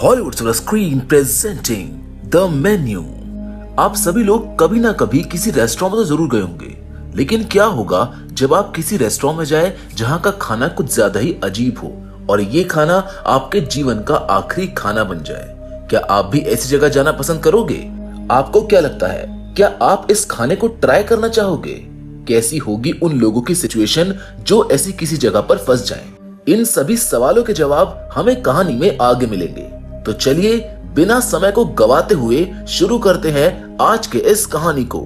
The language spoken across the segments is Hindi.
Hollywood silver screen presenting the menu. आप सभी लोग कभी ना कभी किसी रेस्टोरेंट में तो जरूर गए होंगे, लेकिन क्या होगा जब आप किसी रेस्टोरेंट में जाए जहां का खाना कुछ ज्यादा ही अजीब हो और ये खाना आपके जीवन का आखिरी खाना बन जाए। क्या आप भी ऐसी जगह जाना पसंद करोगे? आपको क्या लगता है, क्या आप इस खाने को ट्राई करना चाहोगे? कैसी होगी उन लोगों की सिचुएशन जो ऐसी किसी जगह पर फंस जाएं? इन सभी सवालों के जवाब हमें कहानी में आगे मिलेंगे। तो चलिए बिना समय को गवाते हुए शुरू करते हैं आज के इस कहानी को।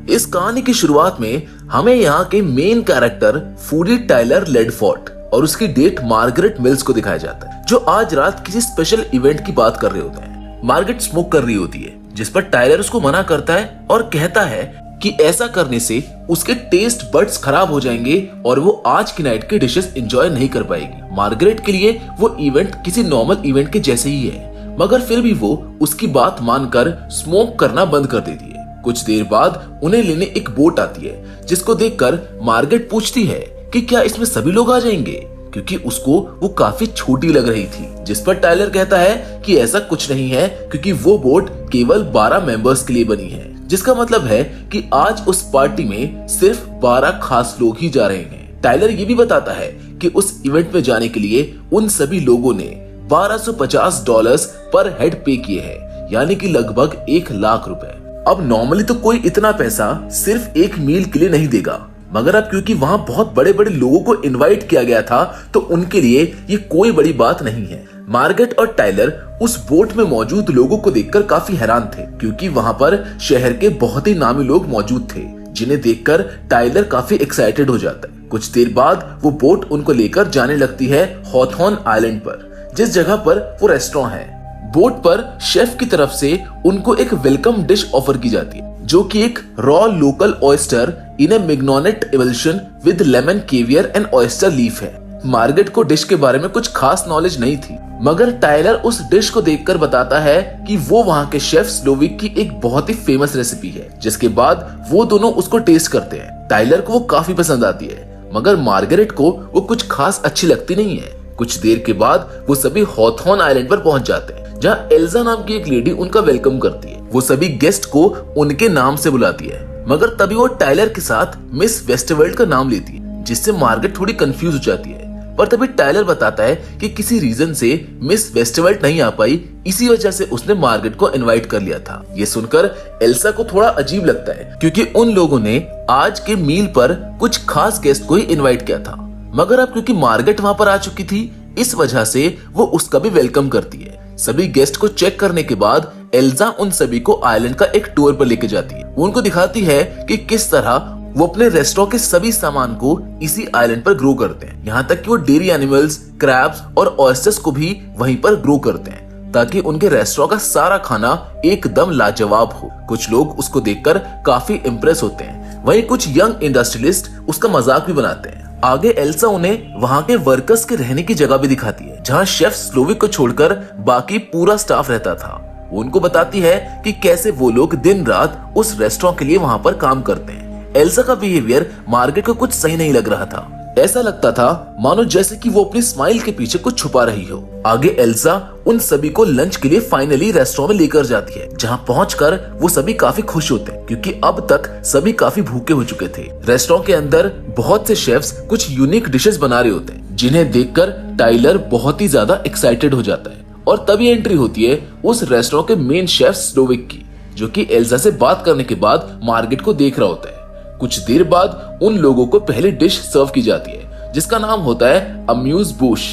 इस कहानी की शुरुआत में हमें यहाँ के मेन कैरेक्टर फूडी टाइलर लेडफोर्ट और उसकी डेट मार्गरेट मिल्स को दिखाया जाता है, जो आज रात किसी स्पेशल इवेंट की बात कर रहे होते हैं। मार्गरेट स्मोक कर रही होती है, जिस पर टाइलर उसको मना करता है और कहता है कि ऐसा करने से उसके टेस्ट बड्स खराब हो जाएंगे और वो आज की नाइट के डिशेस एंजॉय नहीं कर पाएगी। मार्गरेट के लिए वो इवेंट किसी नॉर्मल इवेंट के जैसे ही है, मगर फिर भी वो उसकी बात मानकर स्मोक करना बंद कर देती है। कुछ देर बाद उन्हें लेने एक बोट आती है, जिसको देखकर मार्गरेट पूछती है कि क्या इसमें सभी लोग आ जाएंगे, क्योंकि उसको वो काफी छोटी लग रही थी। जिस पर टाइलर कहता है कि ऐसा कुछ नहीं है, क्योंकि वो बोट केवल 12 मेंबर्स के लिए बनी है, जिसका मतलब है कि आज उस पार्टी में सिर्फ 12 खास लोग ही जा रहे हैं। टाइलर ये भी बताता है कि उस इवेंट में जाने के लिए उन सभी लोगों ने $1250 पर हेड पे किए हैं, यानी कि लगभग 1 लाख रुपए। अब नॉर्मली तो कोई इतना पैसा सिर्फ एक मील के लिए नहीं देगा, मगर अब क्योंकि वहां बहुत बड़े बड़े लोगों को इनवाइट किया गया था, तो उनके लिए ये कोई बड़ी बात नहीं है। मार्गरेट और टाइलर उस बोट में मौजूद लोगों को देखकर काफी हैरान थे, क्योंकि वहां पर शहर के बहुत ही नामी लोग मौजूद थे, जिन्हें देखकर टाइलर काफी एक्साइटेड हो जाता है। कुछ देर बाद वो बोट उनको लेकर जाने लगती है हॉथॉर्न आइलैंड पर, जिस जगह पर वो रेस्टोरेंट है। बोट पर शेफ की तरफ से उनको एक वेलकम डिश ऑफर की जाती है, जो कि एक raw local oyster in a mignonette evolution with lemon caviar and oyster leaf है। मार्गरेट को डिश के बारे में कुछ खास नॉलेज नहीं थी, मगर टाइलर उस डिश को देखकर बताता है कि वो वहाँ के शेफ स्लोविक की एक बहुत ही फेमस रेसिपी है। जिसके बाद वो दोनों उसको टेस्ट करते हैं। टाइलर को वो काफी पसंद आती है, मगर मार्गरेट को वो कुछ खास अच्छी लगती नहीं है। कुछ देर के बाद वो सभी हॉथॉर्न आइलैंड पर पहुंच जाते हैं, जहाँ एल्जा नाम की एक लेडी उनका वेलकम करती है। वो सभी गेस्ट को उनके नाम से बुलाती है, मगर तभी वो टाइलर के साथ मिस वेस्टरवर्ल्ड का नाम लेती है, जिससे मार्गरेट थोड़ी कंफ्यूज हो जाती है। पर तभी टाइलर बताता है कि किसी रीजन से मिस वेस्टरवर्ल्ड नहीं आ पाई, इसी वजह से उसने मार्गरेट को इनवाइट कर लिया था। ये सुनकर एल्सा को थोड़ा अजीब लगता है, क्योंकि उन लोगों ने आज के मील पर कुछ खास गेस्ट को ही इनवाइट किया था, मगर अब क्योंकि मार्गरेट वहां पर आ चुकी थी, इस वजह से वो उसका भी वेलकम करती है। सभी गेस्ट को चेक करने के बाद एल्जा उन सभी को आइलैंड का एक टूर पर लेके जाती है। वो उनको दिखाती है कि किस तरह वो अपने रेस्टोरेंट के सभी सामान को इसी आइलैंड पर ग्रो करते हैं, यहाँ तक कि वो डेयरी एनिमल्स, क्रैब्स और ऑयस्टर्स को भी वहीं पर ग्रो करते हैं, ताकि उनके रेस्टोरेंट का सारा खाना एकदम लाजवाब हो। कुछ लोग उसको देखकर काफी इम्प्रेस होते हैं, वहीं कुछ यंग इंडस्ट्रियलिस्ट उसका मजाक भी बनाते हैं। आगे एल्सा उन्हें वहाँ के वर्कर्स के रहने की जगह भी दिखाती है, जहाँ शेफ स्लोविक को छोड़कर बाकी पूरा स्टाफ रहता था। वो उनको बताती है कि कैसे वो लोग दिन रात उस रेस्टोरेंट के लिए वहाँ पर काम करते हैं। एल्सा का बिहेवियर मार्गरेट को कुछ सही नहीं लग रहा था। ऐसा लगता था मानो जैसे कि वो अपनी स्माइल के पीछे कुछ छुपा रही हो। आगे एल्सा उन सभी को लंच के लिए फाइनली रेस्टोरेंट में लेकर जाती है, जहां पहुंचकर वो सभी काफी खुश होते हैं, क्योंकि अब तक सभी काफी भूखे हो चुके थे। रेस्टोरेंट के अंदर बहुत से शेफ्स कुछ यूनिक डिशेस बना रहे होते हैं, जिन्हें देखकर टाइलर बहुत ही ज्यादा एक्साइटेड हो जाता है। और तभी एंट्री होती है उस रेस्टोरेंट के मेन शेफ स्लोविक की, जो कि एल्सा से बात करने के बाद मार्गरेट को देख रहा होता है। कुछ देर बाद उन लोगों को पहली डिश सर्व की जाती है, जिसका नाम होता है अम्यूज बुश,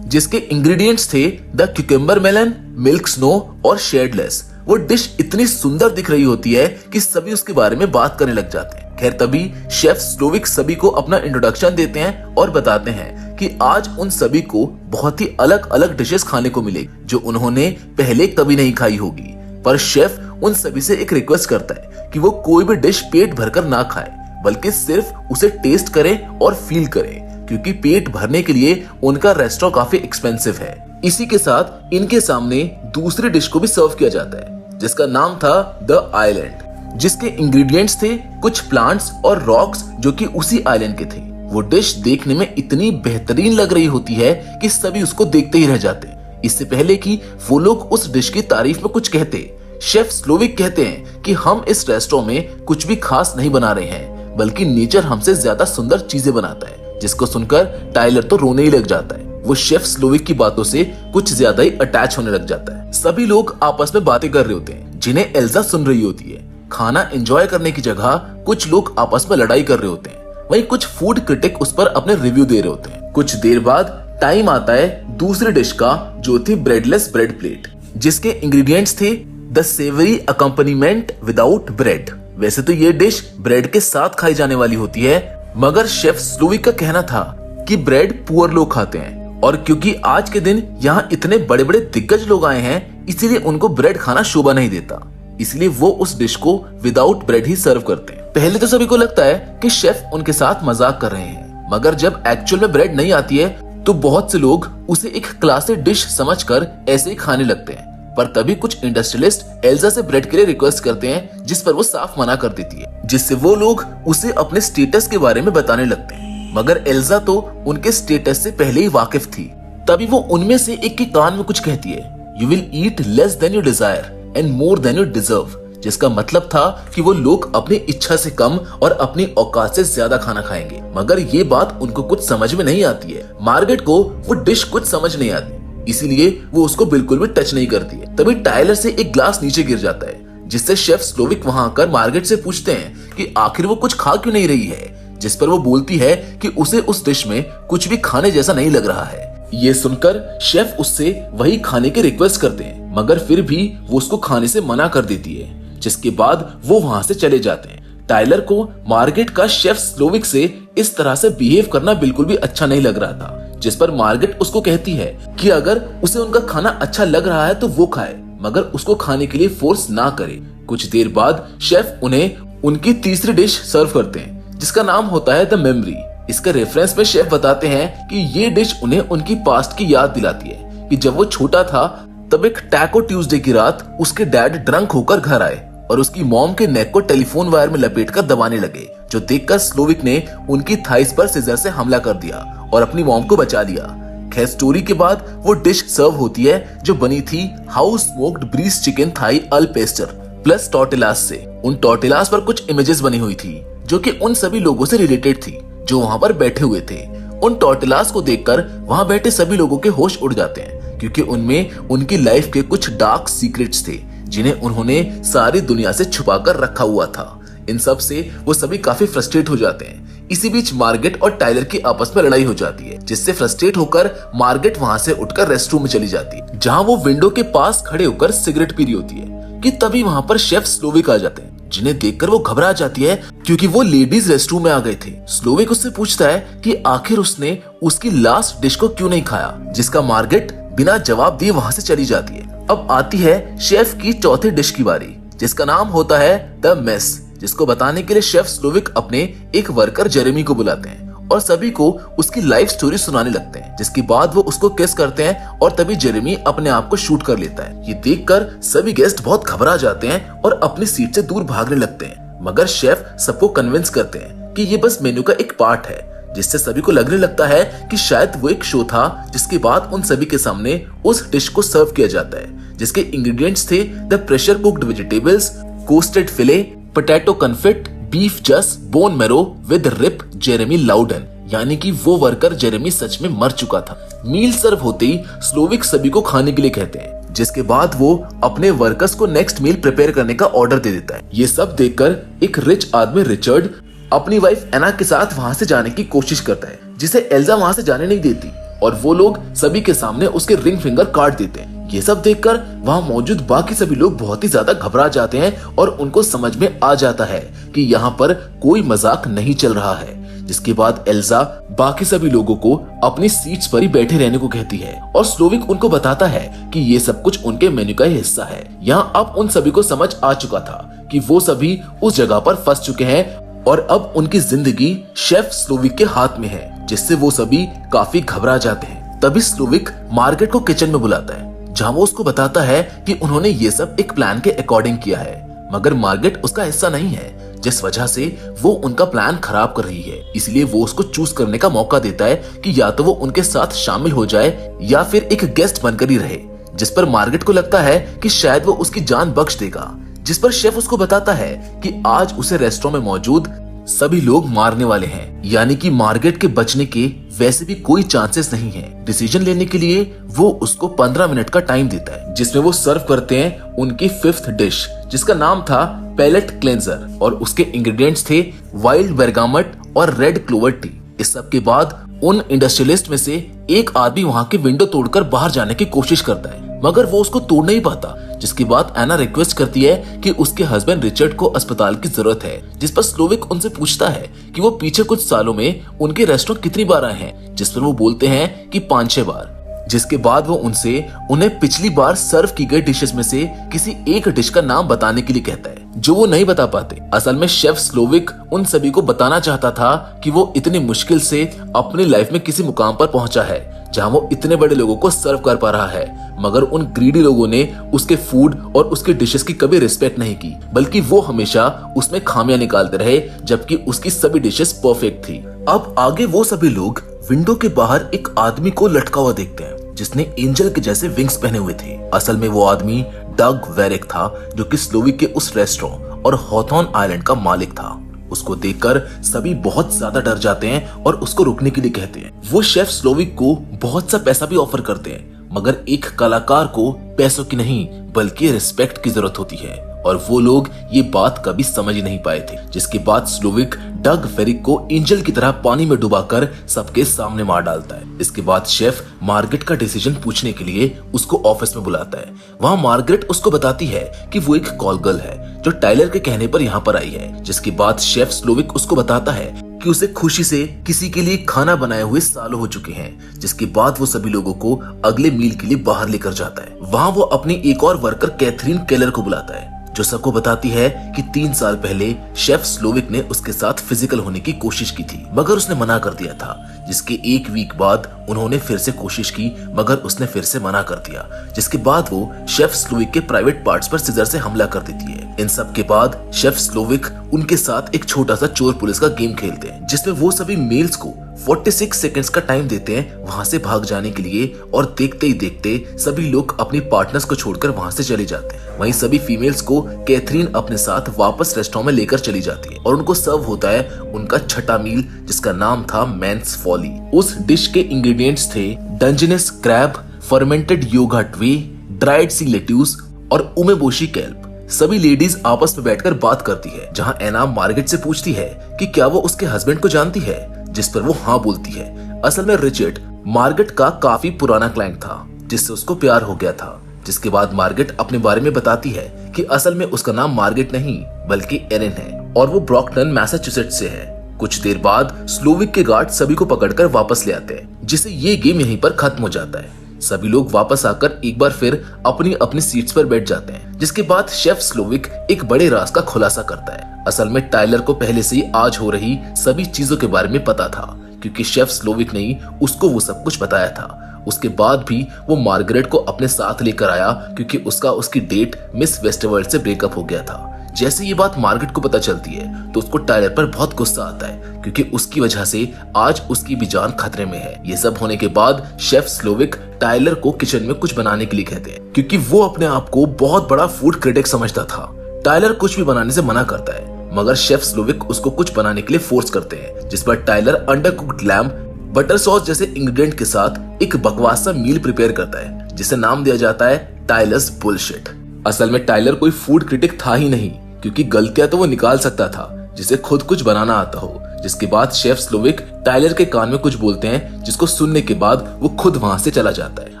जिसके इंग्रेडिएंट्स थे the cucumber melon, milk snow और शेडलेस। वो डिश इतनी सुंदर दिख रही होती है कि सभी उसके बारे में बात करने लग जाते हैं। खैर तभी शेफ स्लोविक सभी को अपना इंट्रोडक्शन देते हैं और बताते हैं कि आज उन सभी को बहुत ही अलग अलग डिशेस खाने को मिलेगी, जो उन्होंने पहले कभी नहीं खाई होगी। पर शेफ उन सभी से एक रिक्वेस्ट करता है कि वो कोई भी डिश पेट भरकर ना खाए, बल्कि सिर्फ उसे टेस्ट करें और फील करें, क्योंकि पेट भरने के लिए उनका रेस्टोरेंट काफी एक्सपेंसिव है। इसी के साथ इनके सामने दूसरी डिश को भी सर्व किया जाता है, जिसका नाम था द आइलैंड, जिसके इंग्रेडिएंट्स थे कुछ प्लांट्स और रॉक्स, जो कि उसी आइलैंड के थे। वो डिश देखने में इतनी बेहतरीन लग रही होती है कि सभी उसको देखते ही रह जाते हैं। इससे पहले कि वो लोग उस डिश की तारीफ में कुछ कहते, शेफ स्लोविक कहते हैं कि हम इस रेस्टोरेंट में कुछ भी खास नहीं बना रहे हैं, बल्कि नेचर हमसे ज्यादा सुंदर चीजें बनाता है। जिसको सुनकर टाइलर तो रोने ही लग जाता है। वो शेफ स्लोविक की बातों से कुछ ज्यादा ही अटैच होने लग जाता है। सभी लोग आपस में बातें कर रहे होते हैं जिन्हें एल्जा सुन रही होती है। खाना एंजॉय करने की जगह कुछ लोग आपस में लड़ाई कर रहे होते हैं। वहीं कुछ फूड क्रिटिक उस पर अपने रिव्यू दे रहे होते हैं। कुछ देर बाद टाइम आता है दूसरी डिश का, जो थी ब्रेडलेस ब्रेड प्लेट, जिसके इंग्रेडिएंट्स थे the savoury accompaniment without bread. वैसे तो ये डिश ब्रेड के साथ खाई जाने वाली होती है, मगर शेफ स्लोविक का कहना था कि ब्रेड पुअर लोग खाते हैं, और क्योंकि आज के दिन यहाँ इतने बड़े बड़े दिग्गज लोग आए हैं, इसीलिए उनको ब्रेड खाना शोभा नहीं देता। इसलिए वो उस डिश को विदाउट ब्रेड ही सर्व करते हैं। पहले तो सभी को लगता है कि शेफ उनके साथ मजाक कर रहे हैं, मगर जब एक्चुअल में ब्रेड नहीं आती है तो बहुत से लोग उसे एक क्लासी डिश समझकर ऐसे ही खाने लगते हैं। पर तभी कुछ इंडस्ट्रियलिस्ट एल्जा से ब्रेड के लिए रिक्वेस्ट करते हैं, जिस पर वो साफ मना कर देती है, जिससे वो लोग उसे अपने स्टेटस के बारे में बताने लगते हैं। मगर एल्जा तो उनके स्टेटस से पहले ही वाकिफ थी। तभी वो उनमें से एक के कान में कुछ कहती है, you will eat less than you desire and more than you deserve, जिसका मतलब था कि वो लोग अपनी इच्छा से कम और अपनी औकात से ज्यादा खाना खाएंगे। मगर ये बात उनको कुछ समझ में नहीं आती है। मार्गरेट को वो डिश कुछ समझ नहीं आती, इसीलिए वो उसको बिल्कुल भी टच नहीं करती है। तभी टाइलर से एक ग्लास नीचे गिर जाता है, जिससे शेफ स्लोविक वहां आकर मार्गरेट से पूछते हैं कि आखिर वो कुछ खा क्यों नहीं रही है, जिस पर वो बोलती है कि उसे उस डिश में कुछ भी खाने जैसा नहीं लग रहा है। ये सुनकर शेफ उससे वही खाने की रिक्वेस्ट करते हैं, मगर फिर भी वो उसको खाने से मना कर देती है, जिसके बाद वो वहां से चले जाते हैं। टाइलर को मार्गरेट का शेफ स्लोविक से इस तरह से बिहेव करना बिल्कुल भी अच्छा नहीं लग रहा था, जिस पर मार्गरेट उसको कहती है कि अगर उसे उनका खाना अच्छा लग रहा है तो वो खाए, मगर उसको खाने के लिए फोर्स ना करे। कुछ देर बाद शेफ उन्हें उनकी तीसरी डिश सर्व करते हैं, जिसका नाम होता है द मेमोरी। इसके रेफरेंस में शेफ बताते हैं कि ये डिश उन्हें उनकी पास्ट की याद दिलाती है कि जब वो छोटा था तब एक टैको ट्यूसडे की रात उसके डैड ड्रंक होकर घर आए और उसकी मॉम के नेक को टेलीफोन वायर में लपेटकर दबाने लगे, जो देखकर स्लोविक ने उनकी थाइस पर सीजर से हमला कर दिया और अपनी मॉम को बचा लिया। खैर स्टोरी के बाद वो डिश सर्व होती है, जो बनी थी house smoked brisket chicken thigh al pastor plus tortillas से। उन टॉर्टिलास पर कुछ इमेजेस बनी हुई थी जो कि उन सभी लोगों से रिलेटेड थी जो वहां पर बैठे हुए थे। उन टॉर्टिलास को देखकर वहां बैठे सभी लोगों के होश उड़ जाते हैं, क्योंकि उनमें उनकी लाइफ के कुछ डार्क सीक्रेट्स थे जिन्हें उन्होंने सारी दुनिया से छुपाकर रखा हुआ था। इन सब से वो सभी काफी फ्रस्ट्रेट हो जाते हैं। इसी बीच मार्गरेट और टाइलर की आपस में लड़ाई हो जाती है, जिससे फ्रस्ट्रेट होकर मार्गरेट वहां से उठकर रेस्टरूम में चली जाती है, जहां वो विंडो के पास खड़े होकर सिगरेट पी रही होती है कि तभी वहां पर शेफ स्लोविक आ जाते हैं, जिन्हें देखकर वो घबरा जाती है क्योंकि वो लेडीज रेस्टरूम में आ गए थे। स्लोविक उससे पूछता है कि आखिर उसने उसकी लास्ट डिश को क्यों नहीं खाया, जिसका मार्गरेट बिना जवाब दिए वहां से चली जाती है। अब आती है शेफ की चौथी डिश की बारी, जिसका नाम होता है द मेस, जिसको बताने के लिए शेफ स्लोविक अपने एक वर्कर जेरेमी को बुलाते हैं और सभी को उसकी लाइफ स्टोरी सुनाने लगते हैं, जिसके बाद वो उसको किस करते हैं और तभी जेरेमी अपने आप को शूट कर लेता है। ये देखकर सभी गेस्ट बहुत घबरा जाते हैं और अपनी सीट से दूर भागने लगते हैं, मगर शेफ सबको कन्विंस करते हैं कि ये बस मेन्यू का एक पार्ट है, जिससे सभी को लगने लगता है कि शायद वो एक शो था जिसके बाद उन सभी के सामने उस डिश को सर्व किया जाता है, जिसके इंग्रेडिएंट्स थे the pressure cooked vegetables, crusted fillet, potato confit, beef jus, bone marrow with rib Jeremy Loudon, यानी कि वो वर्कर जेरेमी सच में मर चुका था। मील सर्व होते ही स्लोविक सभी को खाने के लिए कहते हैं, जिसके बाद वो अपने वर्कर्स को नेक्स्ट मील प्रिपेयर करने का ऑर्डर दे देता है। ये सब देखकर एक रिच आदमी रिचर्ड अपनी वाइफ एना के साथ वहां से जाने की कोशिश करता है, जिसे एल्जा वहां से जाने नहीं देती और वो लोग सभी के सामने उसके रिंग फिंगर काट देते हैं। ये सब देखकर वहां मौजूद बाकी सभी लोग बहुत ही ज्यादा घबरा जाते हैं और उनको समझ में आ जाता है कि यहाँ पर कोई मजाक नहीं चल रहा है। जिसके बाद एल्जा बाकी सभी लोगों को अपनी सीट्स पर ही बैठे रहने को कहती है और स्लोविक उनको बताता है कि ये सब कुछ उनके मेन्यू का हिस्सा है। यहाँ अब उन सभी को समझ आ चुका था कि वो सभी उस जगह पर फंस चुके हैं और अब उनकी जिंदगी शेफ स्लोविक के हाथ में है, जिससे वो सभी काफी घबरा जाते हैं। तभी स्लोविक मार्गरेट को किचन में बुलाता है, जहां वो उसको बताता है कि उन्होंने ये सब एक प्लान के अकॉर्डिंग किया है, मगर मार्गरेट उसका हिस्सा नहीं है, जिस वजह से वो उनका प्लान खराब कर रही है। इसलिए वो उसको चूज करने का मौका देता है कि या तो वो उनके साथ शामिल हो जाए या फिर एक गेस्ट बनकर ही रहे, जिस पर मार्गरेट को लगता है कि शायद वो उसकी जान बख्श देगा। जिस पर शेफ उसको बताता है कि आज उसे रेस्टोरेंट में मौजूद सभी लोग मारने वाले हैं, यानी कि मार्गरेट के बचने के वैसे भी कोई चांसेस नहीं है। डिसीजन लेने के लिए वो उसको 15 मिनट का टाइम देता है, जिसमें वो सर्व करते हैं उनकी 5th डिश, जिसका नाम था पैलेट क्लेंजर, और उसके इंग्रेडिएंट्स थे वाइल्ड बेरगामट और रेड क्लोवर टी। इस सब के बाद उन इंडस्ट्रियलिस्ट में से एक आदमी वहां की विंडो तोड़कर बाहर जाने की कोशिश करता है, मगर वो उसको तोड़ नहीं पाता। जिसके बाद एना रिक्वेस्ट करती है कि उसके हस्बैंड रिचर्ड को अस्पताल की जरूरत है, जिस पर स्लोविक उनसे पूछता है कि वो पीछे कुछ सालों में उनके रेस्टोरेंट कितनी बार आए हैं, जिस पर वो बोलते हैं कि 5-6 बार। जिसके बाद वो उनसे उन्हें पिछली बार सर्व की गई डिशेस में से किसी एक डिश का नाम बताने के लिए कहता है, जो वो नहीं बता पाते। असल में शेफ स्लोविक उन सभी को बताना चाहता था कि वो इतनी मुश्किल से अपनी लाइफ में किसी मुकाम पर पहुंचा है जहां वो इतने बड़े लोगों को सर्व कर पा रहा है, मगर उन ग्रीडी लोगों ने उसके फूड और उसके डिशेस की कभी रिस्पेक्ट नहीं की, बल्कि वो हमेशा उसमें खामियां निकालते रहे, जबकि उसकी सभी डिशेस परफेक्ट थी। अब आगे वो सभी लोग विंडो के बाहर एक आदमी को लटका हुआ देखते हैं, जिसने एंजल के जैसे विंग्स पहने हुए थे। असल में वो आदमी डग वेरेक था, जो कि स्लोविक के उस रेस्टोरेंट और हॉथॉर्न आइलैंड का मालिक था। उसको देखकर सभी बहुत ज्यादा डर जाते हैं और उसको रुकने के लिए कहते हैं। वो शेफ स्लोविक को बहुत सा पैसा भी ऑफर करते हैं, मगर एक कलाकार को पैसों की नहीं बल्कि रिस्पेक्ट की जरूरत होती है, और वो लोग ये बात कभी समझ ही नहीं पाए थे। जिसके बाद स्लोविक डग वेरिक को एंजल की तरह पानी में डुबाकर सबके सामने मार डालता है। इसके बाद शेफ मार्गरेट का डिसीजन पूछने के लिए उसको ऑफिस में बुलाता है। वहाँ मार्गरेट उसको बताती है कि वो एक कॉल गर्ल है जो टाइलर के कहने पर यहाँ पर आई है। जिसके बाद शेफ स्लोविक उसको बताता है कि उसे खुशी से किसी के लिए खाना बनाए हुए सालों हो चुके हैं। जिसके बाद वो सभी लोगों को अगले मील के लिए बाहर लेकर जाता है। वहाँ वो अपनी एक और वर्कर कैथरीन केलर को बुलाता है, जो सबको बताती है कि 3 साल पहले शेफ स्लोविक ने उसके साथ फिजिकल होने की कोशिश की थी, मगर उसने मना कर दिया था। जिसके 1 वीक बाद उन्होंने फिर से कोशिश की, मगर उसने फिर से मना कर दिया। जिसके बाद वो शेफ स्लोविक के प्राइवेट पार्ट्स पर सिजर से हमला कर देती है। इन सब के बाद शेफ स्लोविक उनके साथ एक छोटा सा चोर पुलिस का गेम खेलते हैं, जिसमें वो सभी मेल्स को 46 सेकंड्स का टाइम देते हैं वहां से भाग जाने के लिए, और देखते ही देखते सभी लोग अपनी पार्टनर्स को छोड़कर वहां से चले जाते हैं। वहीं सभी फीमेल्स को कैथरीन अपने साथ वापस रेस्टोरेंट में लेकर चली जाती है, और उनको सर्व होता है उनका छठा मील, जिसका नाम था मैंस फॉली। उस डिश के इंग्रेडिएंट्स थे डंजनस क्रैब, फर्मेंटेड योगा ट्वे, ड्राइड सी लेट्यूस और उमेबोशी कैल्प। सभी लेडीज आपस में बैठकर बात करती है, जहां एना मार्गरेट से पूछती है कि क्या वो उसके हस्बैंड को जानती है, जिस पर वो हाँ बोलती है। असल में रिचर्ड मार्गरेट का काफी पुराना क्लाइंट था, जिससे उसको प्यार हो गया था। जिसके बाद मार्गरेट अपने बारे में बताती है कि असल में उसका नाम मार्गरेट नहीं बल्कि एरिन है, और वो ब्रॉकटन मैसाचुसेट्स से है। कुछ देर बाद स्लोविक के गार्ड सभी को पकड़कर वापस ले आते हैं, जिससे ये गेम यहीं पर खत्म हो जाता है। सभी लोग वापस आकर एक बार फिर अपनी अपनी सीट्स पर बैठ जाते हैं। जिसके बाद शेफ स्लोविक एक बड़े राज का खुलासा करता है। असल में टाइलर को पहले से ही आज हो रही सभी चीजों के बारे में पता था, क्योंकि शेफ स्लोविक ने ही उसको वो सब कुछ बताया था। उसके बाद भी वो मार्गरेट को अपने साथ लेकर आया, क्योंकि उसकी डेट मिस वेस्टवर्ल्ड से ब्रेकअप हो गया था। जैसे ये बात मार्गरेट को पता चलती है तो उसको टाइलर पर बहुत गुस्सा आता है, क्योंकि उसकी वजह से आज उसकी भी जान खतरे में है। ये सब होने के बाद शेफ स्लोविक टाइलर को किचन में कुछ बनाने के लिए कहते हैं, क्योंकि वो अपने आप को बहुत बड़ा फूड क्रिटिक समझता था। टाइलर कुछ भी बनाने से मना करता है, मगर शेफ स्लोविक उसको कुछ बनाने के लिए फोर्स करते हैं, जिस पर टाइलर अंडरकुक्ड लैम्ब, बटर सॉस जैसे इंग्रेडिएंट के साथ एक बकवास सा मील प्रिपेयर करता है, जिसे नाम दिया जाता है टाइलर्स बुलशिट। असल में टाइलर कोई फूड क्रिटिक था ही नहीं, क्योंकि गलतियां तो वो निकाल सकता था जिसे खुद कुछ बनाना आता हो। जिसके बाद शेफ स्लोविक टाइलर के कान में कुछ बोलते हैं, जिसको सुनने के बाद वो खुद वहां से चला जाता है।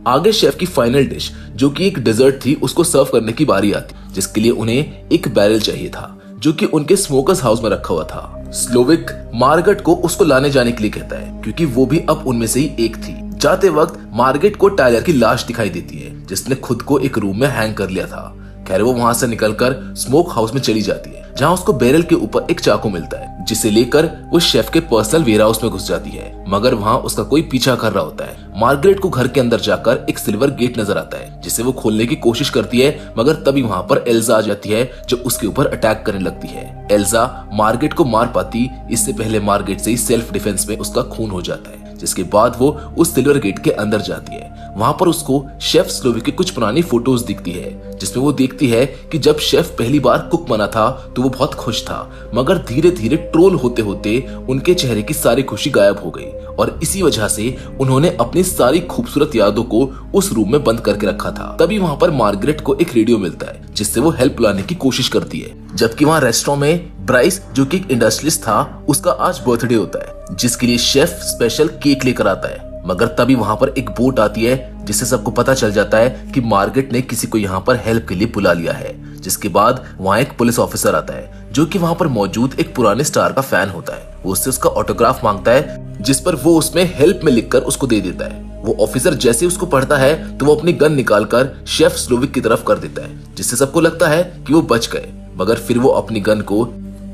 आगे शेफ की फाइनल डिश, जो कि एक डेजर्ट थी, उसको सर्व करने की बारी आती, जिसके लिए उन्हें एक बैरल चाहिए था, जो कि उनके स्मोकर्स हाउस में रखा हुआ था। स्लोविक मार्गरेट को उसको लाने जाने के लिए कहता है, क्योंकि वो भी अब उनमें से ही एक थी। जाते वक्त मार्गरेट को टाइलर की लाश दिखाई देती है, जिसने खुद को एक रूम में हैंग कर लिया था। खैर वो वहां से निकलकर स्मोक हाउस में चली जाती है, जहाँ उसको बैरल के ऊपर एक चाकू मिलता है, जिसे लेकर वो शेफ के पर्सनल वेयर हाउस में घुस जाती है, मगर वहाँ उसका कोई पीछा कर रहा होता है। मार्गरेट को घर के अंदर जाकर एक सिल्वर गेट नजर आता है, जिसे वो खोलने की कोशिश करती है, मगर तभी वहाँ पर एल्जा आ जाती है, जो उसके ऊपर अटैक करने लगती है। एल्जा मार्गरेट को मार पाती इससे पहले मार्गरेट से ही सेल्फ डिफेंस में उसका खून हो जाता है, जिसके बाद वो उस सिल्वर गेट के अंदर जाती है। वहां पर उसको शेफ स्लोविक की कुछ पुरानी फोटोज दिखती है, जिसमें वो देखती है कि जब शेफ पहली बार कुक बना था तो वो बहुत खुश था, मगर धीरे धीरे ट्रोल होते होते उनके चेहरे की सारी खुशी गायब हो गई और इसी वजह से उन्होंने अपनी सारी खूबसूरत यादों को उस रूम में बंद करके रखा था। तभी वहां पर मार्गरेट को एक रेडियो मिलता है, जिससे वो हेल्प बुलाने की कोशिश करती है। जबकि वहाँ रेस्टोरेंट में ब्राइस, जो कि एक इंडस्ट्रियलिस्ट था, उसका आज बर्थडे होता है, जिसके लिए शेफ स्पेशल केक लेकर आता है। मगर तभी वहां पर एक बोट आती है, जिससे सबको पता चल जाता है कि मार्गरेट ने किसी को यहाँ पर हेल्प के लिए बुला लिया है। जिसके बाद वहाँ एक पुलिस ऑफिसर आता है, जो कि वहाँ पर मौजूद एक पुराने स्टार का फैन होता है। वो उससे उसका ऑटोग्राफ मांगता है, जिस पर वो उसमें हेल्प में लिखकर उसको दे देता है। वो ऑफिसर जैसे उसको पढ़ता है तो वो अपनी गन निकालकर शेफ स्लोविक की तरफ कर देता है, जिससे सबको लगता है कि वो बच गए। मगर फिर वो अपनी गन को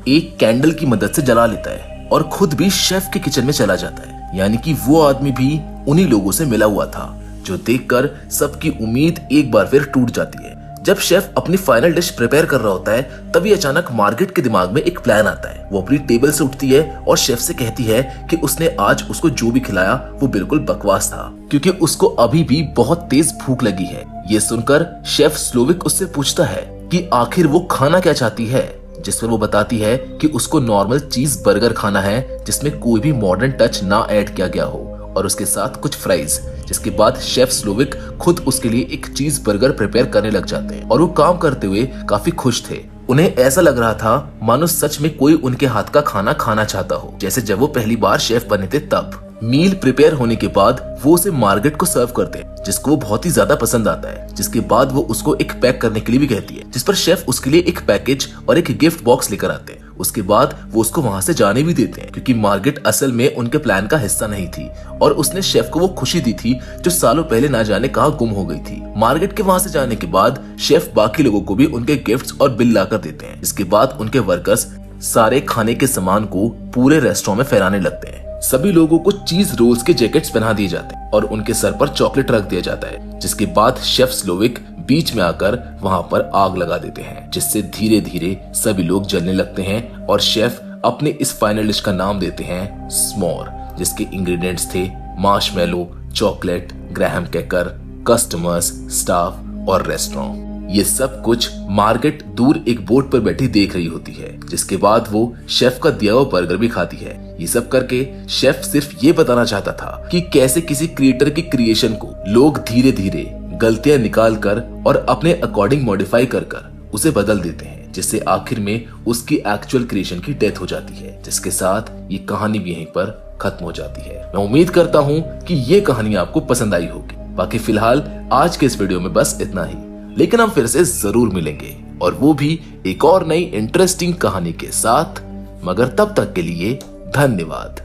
एक कैंडल की मदद से जला लेता है और खुद भी शेफ के किचन में चला जाता है। यानी कि वो आदमी भी उन्हीं लोगों से मिला हुआ था, जो देखकर सबकी उम्मीद एक बार फिर टूट जाती है। जब शेफ अपनी फाइनल डिश प्रिपेयर कर रहा होता है, तभी अचानक मार्गरेट के दिमाग में एक प्लान आता है। वो अपनी टेबल से उठती है और शेफ से कहती है कि उसने आज उसको जो भी खिलाया वो बिल्कुल बकवास था, क्योंकि उसको अभी भी बहुत तेज भूख लगी है। ये सुनकर शेफ स्लोविक उससे पूछता है कि आखिर वो खाना क्या चाहती है, जिस पर वो बताती है कि उसको नॉर्मल चीज बर्गर खाना है, जिसमें कोई भी मॉडर्न टच ना ऐड किया गया हो, और उसके साथ कुछ फ्राइज। जिसके बाद शेफ स्लोविक खुद उसके लिए एक चीज बर्गर प्रिपेयर करने लग जाते हैं और वो काम करते हुए काफी खुश थे। उन्हें ऐसा लग रहा था मानो सच में कोई उनके हाथ का खाना खाना चाहता हो, जैसे जब वो पहली बार शेफ बने थे तब। मील प्रिपेयर होने के बाद वो उसे मार्गरेट को सर्व करते हैं, जिसको वो बहुत ही ज्यादा पसंद आता है। जिसके बाद वो उसको एक पैक करने के लिए भी कहती है, जिस पर शेफ उसके लिए एक पैकेज और एक गिफ्ट बॉक्स लेकर आते हैं। उसके बाद वो उसको वहां से जाने भी देते हैं, क्योंकि मार्गरेट असल में उनके प्लान का हिस्सा नहीं थी और उसने शेफ को वो खुशी दी थी जो सालों पहले ना जाने कहां गुम हो गई थी। मार्गरेट के वहां से जाने के बाद शेफ बाकी लोगों को भी उनके गिफ्ट्स और बिल लाकर देते हैं। इसके बाद उनके वर्कर्स सारे खाने के सामान को पूरे रेस्टोरेंट में फैलाने लगते हैं। सभी लोगों को चीज रोल्स के जैकेट्स पहना दिए जाते हैं और उनके सर पर चॉकलेट रख दिया जाता है। जिसके बाद शेफ स्लोविक बीच में आकर वहां पर आग लगा देते हैं, जिससे धीरे धीरे सभी लोग जलने लगते हैं और शेफ अपने इस फाइनल डिश का नाम देते हैं स्मोर, जिसके इंग्रेडिएंट्स थे marshmallow, chocolate, graham cracker, customers, staff और रेस्टोरेंट। ये सब कुछ मार्गरेट दूर एक बोट पर बैठी देख रही होती है, जिसके बाद वो शेफ का दिया हुआ बर्गर भी खाती है। ये सब करके शेफ सिर्फ ये बताना चाहता था कि कैसे किसी क्रिएटर की क्रिएशन को लोग धीरे धीरे गलतियां निकाल कर और अपने अकॉर्डिंग मॉडिफाई कर उसे बदल देते हैं, जिससे आखिर में उसकी एक्चुअल क्रिएशन की डेथ हो जाती है। जिसके साथ ये कहानी भी यहीं पर खत्म हो जाती है। मैं उम्मीद करता हूँ कि ये कहानी आपको पसंद आई होगी। बाकी फिलहाल आज के इस वीडियो में बस इतना ही, लेकिन हम फिर से जरूर मिलेंगे, और वो भी एक और नई इंटरेस्टिंग कहानी के साथ। मगर तब तक के लिए धन्यवाद।